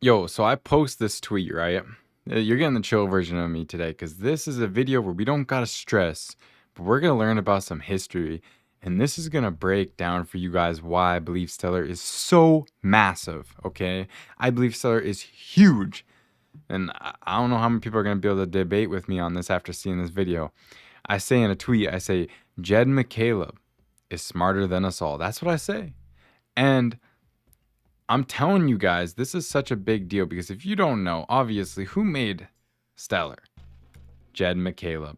Yo, so I post this tweet, right? You're getting the chill version of me today because this is a video where we don't gotta stress, but we're gonna learn about some history. And this is gonna break down for you guys why I believe Stellar is so massive, okay? I believe Stellar is huge. And I don't know how many people are gonna be able to debate with me on this after seeing this video. I say in a tweet, I say, Jed Mccaleb is smarter than us all. That's what I say. And I'm telling you guys, this is such a big deal because if you don't know, obviously, who made Stellar? Jed Mccaleb.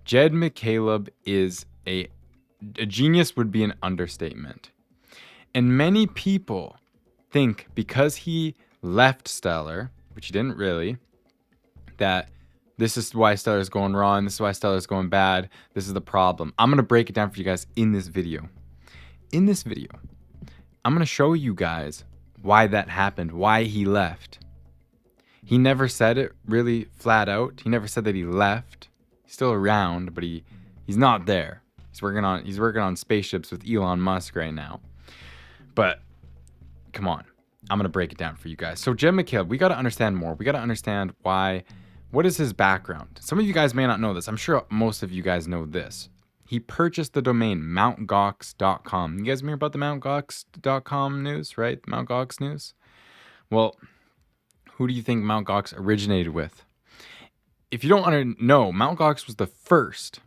Jed Mccaleb is a genius would be an understatement. And many people think because he left Stellar, which he didn't really, that this is why Stellar is going wrong, this is why Stellar is going bad, this is the problem. I'm going to break it down for you guys in this video. In this video, I'm going to show you guys why that happened, why he left. He never said it really flat out. He never said that he left. He's still around, but he's not there. He's working on spaceships with Elon Musk right now. But come on. I'm going to break it down for you guys. So Jed Mccaleb, we got to understand more. We got to understand what is his background? Some of you guys may not know this. I'm sure most of you guys know this. He purchased the domain mountgox.com. You guys hear about the mountgox.com news, right? Mount Gox news? Well, who do you think Mt. Gox originated with? If you don't know, Mt. Gox was the first,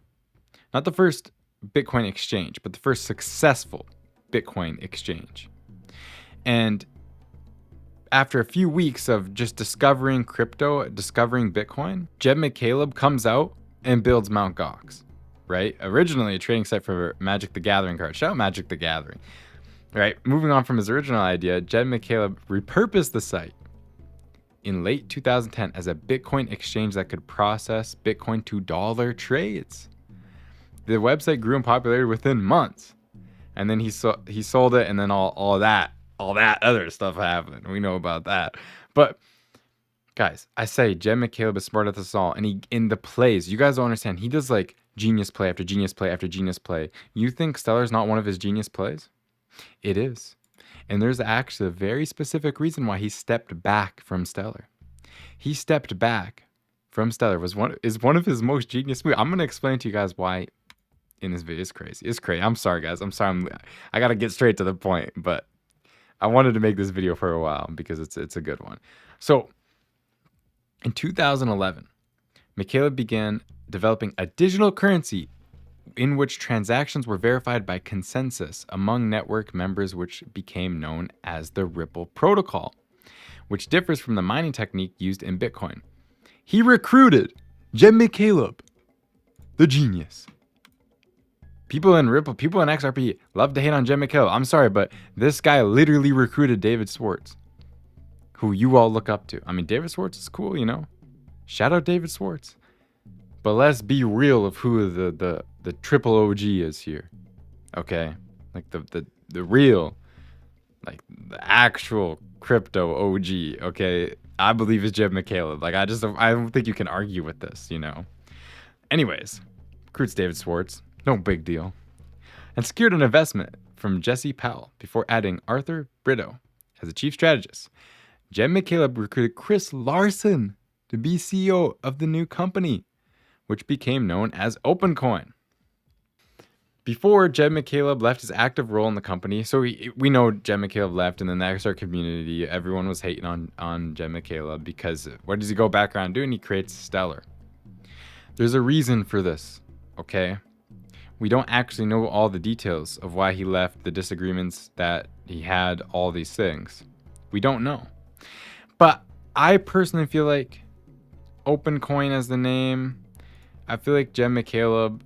not the first Bitcoin exchange, but the first successful Bitcoin exchange. And after a few weeks of just discovering crypto, discovering Bitcoin, Jed Mccaleb comes out and builds Mt. Gox, right? Originally a trading site for Magic the Gathering cards. Shout out Magic the Gathering. Right? Moving on from his original idea, Jed Mccaleb repurposed the site in late 2010 as a Bitcoin exchange that could process Bitcoin to dollar trades. The website grew in popularity within months, and then he sold it, and then all that other stuff happened. We know about that. But guys, I say Jed Mccaleb is smart at this all, and he in the plays. You guys don't understand. He does like genius play after genius play after genius play. You think Stellar's not one of his genius plays? It is. And there's actually a very specific reason why he stepped back from Stellar. He stepped back from Stellar is one of his most genius moves. I'm gonna explain to you guys why in this video. It's crazy. It's crazy. I'm sorry, guys. I'm sorry. I gotta get straight to the point, but I wanted to make this video for a while because it's a good one. So in 2011, Mccaleb began developing a digital currency in which transactions were verified by consensus among network members, which became known as the Ripple protocol, which differs from the mining technique used in Bitcoin. He recruited Jed Mccaleb, the genius. People in Ripple, people in XRP love to hate on Jed Mccaleb. I'm sorry, but this guy literally recruited David Schwartz, who you all look up to. I mean, David Schwartz is cool, you know? Shout out David Schwartz. But let's be real of who the triple OG is here. Okay? Like the real, like the actual crypto OG, okay? I believe is Jed Mccaleb. Like I don't think you can argue with this, you know. Anyways, recruits David Schwartz. No big deal. And secured an investment from Jesse Powell before adding Arthur Brito as a chief strategist. Jed Mccaleb recruited Chris Larson to be CEO of the new company, which became known as OpenCoin. Before Jed Mccaleb left his active role in the company, so we know Jed Mccaleb left, and then the XR community, everyone was hating on Jed Mccaleb because what does he go back around doing? He creates Stellar. There's a reason for this, okay? We don't actually know all the details of why he left, the disagreements that he had, all these things. We don't know. But I personally feel like OpenCoin as the name, I feel like Jed Mccaleb,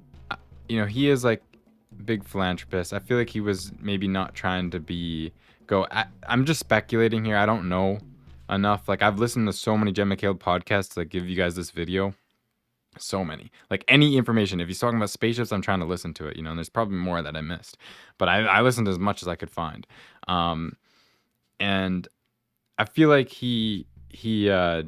you know, he is like a big philanthropist. I feel like he was maybe not trying to I'm just speculating here. I don't know enough. Like I've listened to so many Jed Mccaleb podcasts that give you guys this video. So many. Like any information. If he's talking about spaceships, I'm trying to listen to it, you know, and there's probably more that I missed. But I listened as much as I could find. And I feel like I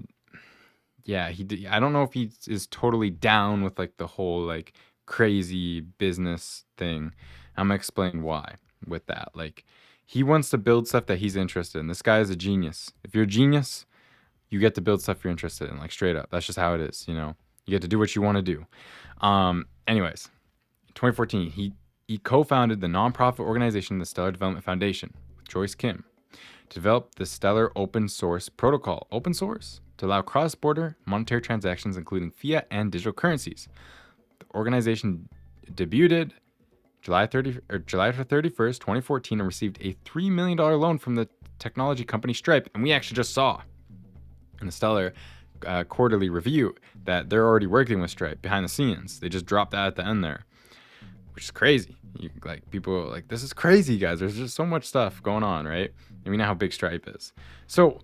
don't know if he is totally down with like the whole like crazy business thing. I'm gonna explain why with that. Like He wants to build stuff that he's interested in. This guy is a genius. If you're a genius, you get to build stuff you're interested in, like straight up. That's just how it is, you know. You get to do what you want to do. Anyways, 2014, he co-founded the nonprofit organization, the Stellar Development Foundation, with Joyce Kim, to develop the Stellar open source protocol, open source, to allow cross-border monetary transactions, including fiat and digital currencies. The organization debuted July 31st, 2014, and received a $3 million loan from the technology company Stripe. And we actually just saw in the Stellar quarterly review that they're already working with Stripe behind the scenes. They just dropped that at the end there, which is crazy. People are like, this is crazy, guys. There's just so much stuff going on, right? And we know how big Stripe is. So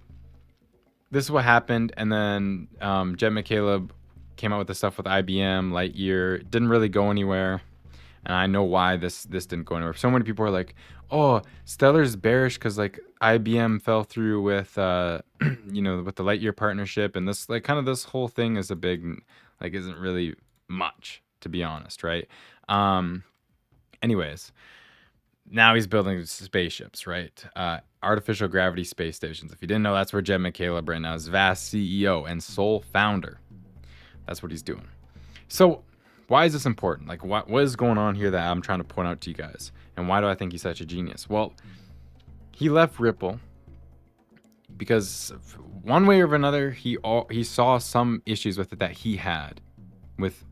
this is what happened. And then Jed Mccaleb came out with the stuff with IBM, Lightyear. It didn't really go anywhere. And I know why this didn't go anywhere. So many people are like, oh, Stellar's bearish because like IBM fell through with with the Lightyear partnership, and this this whole thing is a big isn't really much, to be honest, right? Anyways, now he's building spaceships, right? Artificial gravity space stations. If you didn't know, that's where Jed Mccaleb right now is vast CEO and sole founder. That's what he's doing. So why is this important? Like, what is going on here that I'm trying to point out to you guys? And why do I think he's such a genius? Well, he left Ripple because one way or another, he saw some issues with it that he had with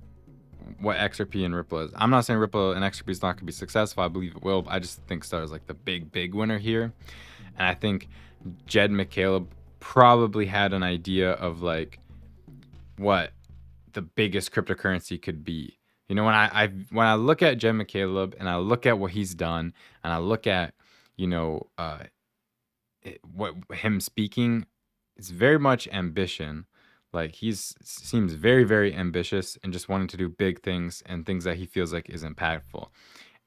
what XRP and Ripple is. I'm not saying Ripple and XRP is not going to be successful. I believe it will. I just think Stellar is like the big winner here. And I think Jed Mccaleb probably had an idea of like what the biggest cryptocurrency could be. You know, when I look at Jed Mccaleb and I look at what he's done and I look at, what him speaking, it's very much ambition. Like seems very, very ambitious and just wanting to do big things and things that he feels like is impactful.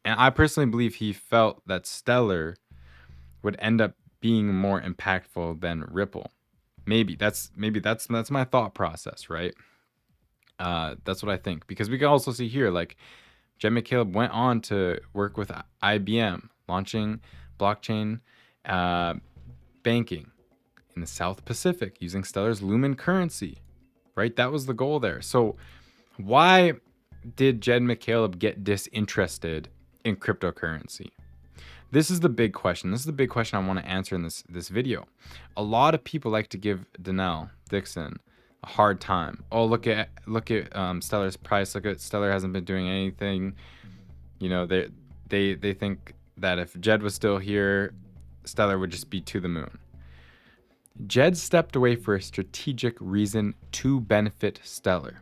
And I personally believe he felt that Stellar would end up being more impactful than Ripple. Maybe that's my thought process, right? That's what I think, because we can also see here, like Jed Mccaleb went on to work with IBM, launching blockchain banking in the South Pacific using Stellar's Lumen currency, right? That was the goal there. So why did Jed Mccaleb get disinterested in cryptocurrency? This is the big question. This is the big question I want to answer in this video. A lot of people like to give Donnell Dixon a hard time. Oh, look at Stellar's price. Look at Stellar hasn't been doing anything. You know, they think that if Jed was still here, Stellar would just be to the moon. Jed stepped away for a strategic reason to benefit Stellar.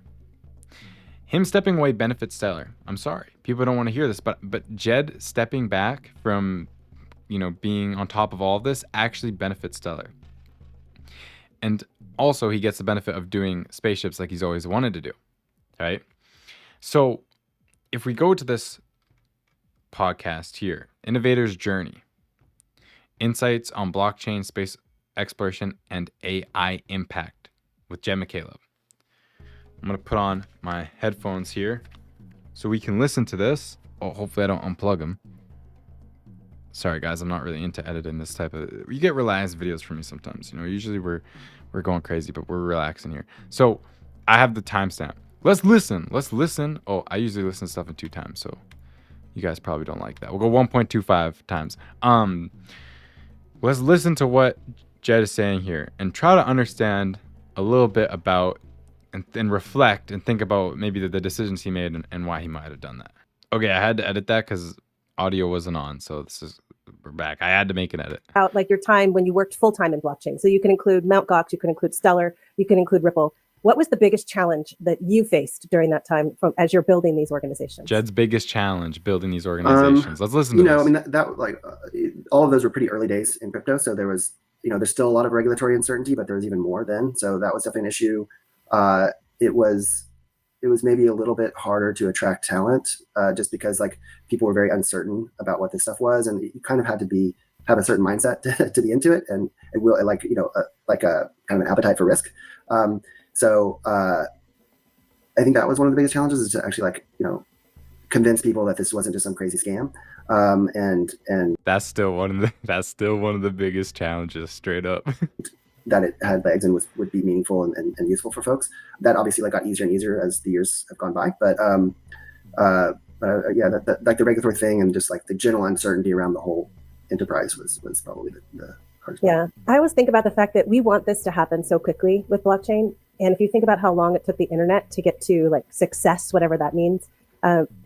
Him stepping away benefits Stellar. I'm sorry, people don't want to hear this, but Jed stepping back from, being on top of all of this actually benefits Stellar. And also, he gets the benefit of doing spaceships like he's always wanted to do, right? So if we go to this podcast here, Innovator's Journey, Insights on Blockchain, Space Exploration, and AI Impact with Jed Mccaleb. I'm going to put on my headphones here so we can listen to this. Oh, hopefully I don't unplug them. Sorry, guys, I'm not really into editing this type of... You get relaxed videos from me sometimes. Usually we're going crazy, but we're relaxing here. So I have the timestamp. Let's listen. Oh, I usually listen to stuff in 2 times, so you guys probably don't like that. We'll go 1.25 times. Let's listen to what Jed is saying here and try to understand a little bit about and reflect and think about maybe the decisions he made and why he might have done that. Okay, I had to edit that because audio wasn't on, so we're back. I had to make an edit. Out like your time when you worked full-time in blockchain. So you can include Mt. Gox, you can include Stellar, you can include Ripple. What was the biggest challenge that you faced during that time as you're building these organizations? Jed's biggest challenge building these organizations. Let's listen to this. I mean, all of those were pretty early days in crypto. So there was, there's still a lot of regulatory uncertainty, but there was even more then. So that was definitely an issue. It was maybe a little bit harder to attract talent, just because people were very uncertain about what this stuff was, and you kind of had to have a certain mindset to be into it, and it will like a kind of an appetite for risk. So I think that was one of the biggest challenges, is to actually convince people that this wasn't just some crazy scam. And That's still one of the biggest challenges, straight up. that it had legs and would be meaningful and useful for folks. That obviously like got easier and easier as the years have gone by. But yeah, like the regulatory thing and just like the general uncertainty around the whole enterprise was probably the hardest Yeah. part. I always think about the fact that we want this to happen so quickly with blockchain. And if you think about how long it took the internet to get to like success, whatever that means,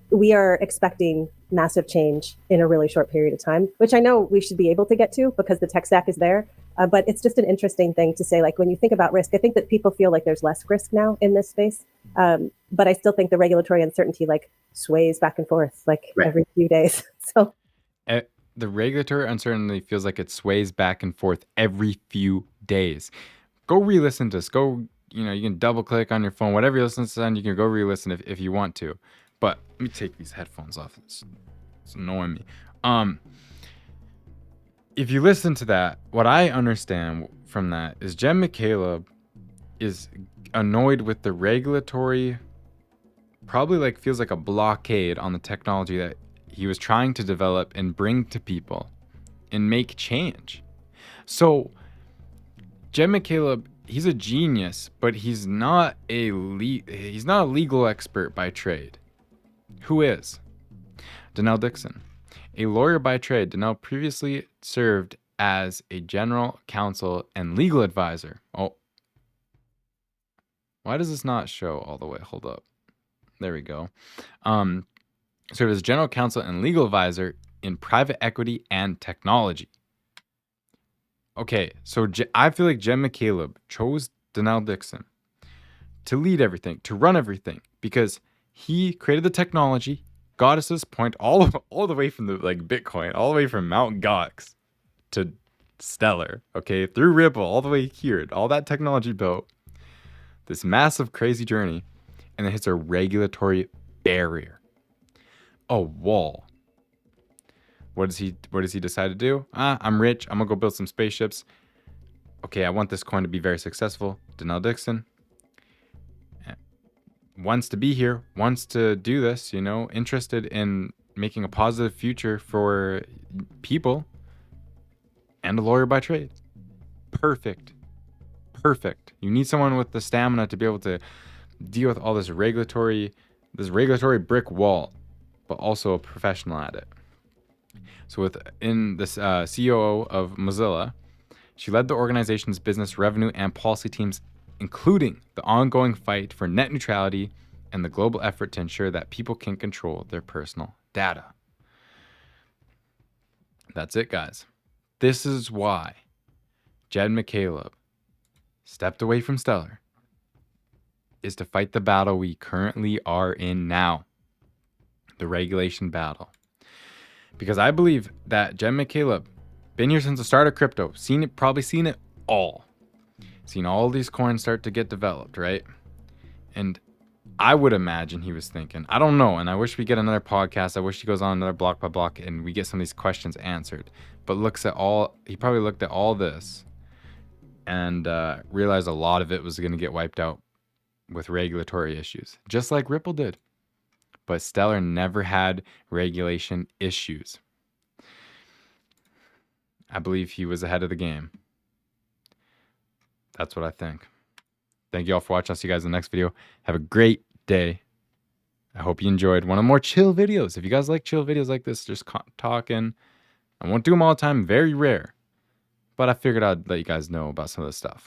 we are expecting massive change in a really short period of time, which I know we should be able to get to because the tech stack is there. But it's just an interesting thing to say, like when you think about risk, I think that people feel like there's less risk now in this space. But I still think the regulatory uncertainty like sways back and forth like every few days. So the regulatory uncertainty feels like it sways back and forth every few days. Go re-listen to this. Go, you can double click on your phone, whatever you listen to, you can go re-listen if you want to. But let me take these headphones off. It's annoying me. If you listen to that, what I understand from that is Jen Mccaleb is annoyed with the regulatory, probably like feels like a blockade on the technology that he was trying to develop and bring to people and make change. So Jen Mccaleb, he's a genius, but he's not a legal expert by trade. Who is? Donnell Dixon. A lawyer by trade, Donnell previously served as a general counsel and legal advisor. Oh, why does this not show all the way? Hold up. There we go. Served as general counsel and legal advisor in private equity and technology. Okay, so I feel like Jen Mccaleb chose Donnell Dixon to lead everything, to run everything, because he created the technology, got us this point all the way from the Bitcoin, all the way from Mt. Gox to Stellar, okay, through Ripple, all the way here, all that technology built, this massive crazy journey, and then hits a regulatory barrier, a wall. What does he decide to do? I'm rich, I'm gonna go build some spaceships. Okay, I want this coin to be very successful. Donnell Dixon wants to be here, wants to do this, interested in making a positive future for people, and a lawyer by trade. Perfect. You need someone with the stamina to be able to deal with all this regulatory brick wall, but also a professional at it. So within this COO of Mozilla, she led the organization's business, revenue, and policy teams, including the ongoing fight for net neutrality and the global effort to ensure that people can control their personal data. That's it, guys. This is why Jen Mccaleb stepped away from Stellar, is to fight the battle we currently are in now, the regulation battle. Because I believe that Jen Mccaleb, been here since the start of crypto, probably seen it all. Seen all these coins start to get developed, right? And I would imagine he was thinking, I don't know, and I wish we get another podcast. I wish he goes on another block by block and we get some of these questions answered. But he probably looked at all this and realized a lot of it was going to get wiped out with regulatory issues, just like Ripple did. But Stellar never had regulation issues. I believe he was ahead of the game. That's what I think. Thank you all for watching. I'll see you guys in the next video. Have a great day. I hope you enjoyed one of the more chill videos. If you guys like chill videos like this, just talking. I won't do them all the time. Very rare. But I figured I'd let you guys know about some of this stuff.